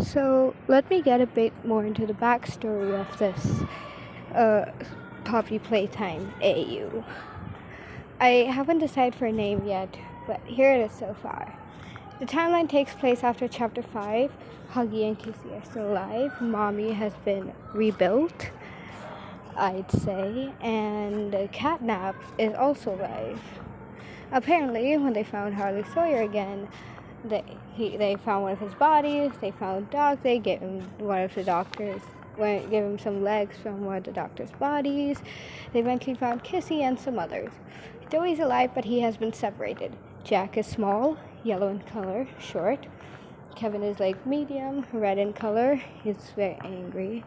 So let me get a bit more into the backstory of this Poppy Playtime AU. I haven't decided for a name yet, but here it is so far. The timeline takes place after Chapter 5. Huggy and Kissy are still alive. Mommy has been rebuilt, I'd say, and Catnap is also alive. Apparently, when they found Harley Sawyer again, they found one of his bodies. They found Doc. They gave him gave him some legs from one of the doctor's bodies. They eventually found Kissy and some others. Joey's alive, but he has been separated. Jack is small, yellow in color, short. Kevin is like medium, red in color. He's very angry.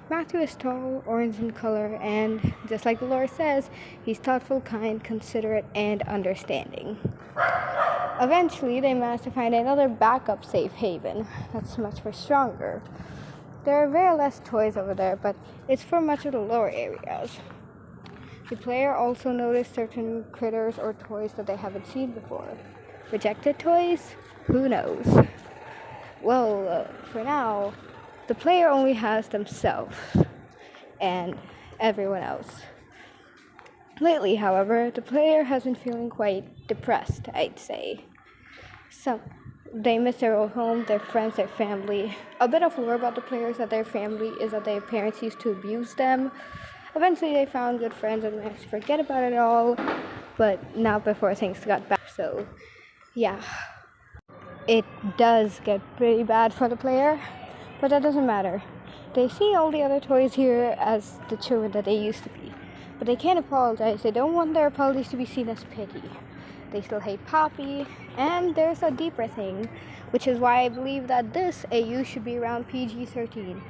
Matthew is tall, orange in color, and just like the lore says, he's thoughtful, kind, considerate, and understanding. Eventually, they manage to find another backup safe haven that's much more stronger. There are very less toys over there, but it's for much of the lower areas. The player also noticed certain critters or toys that they haven't seen before. Rejected toys? Who knows? Well, for now, the player only has themselves and everyone else. Lately, however, the player has been feeling quite depressed, I'd say. They miss their old home, their friends, their family. A bit of lore about the players that their family is that their parents used to abuse them. Eventually, they found good friends and managed to forget about it all, but not before things got bad. So, yeah. It does get pretty bad for the player, but that doesn't matter. They see all the other toys here as the children that they used to be, but they can't apologize. They don't want their apologies to be seen as pity. They still hate Poppy, and there's a deeper thing, which is why I believe that this AU should be around PG-13.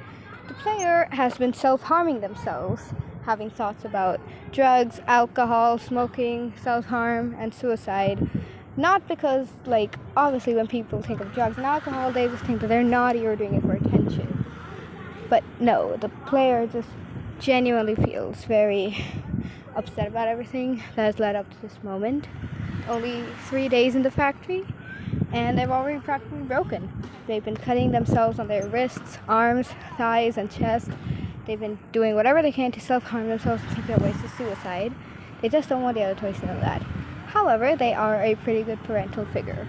The player has been self-harming themselves, having thoughts about drugs, alcohol, smoking, self-harm, and suicide. Not because, obviously when people think of drugs and alcohol, they just think that they're naughty or doing it for attention. But no, the player just genuinely feels very upset about everything that has led up to this moment. Only 3 days in the factory, and they've already practically broken. They've been cutting themselves on their wrists, arms, thighs, and chest. They've been doing whatever they can to self-harm themselves to think their ways to suicide. They just don't want the other toys to know that. However, they are a pretty good parental figure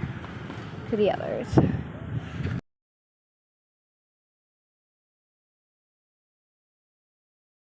to the others.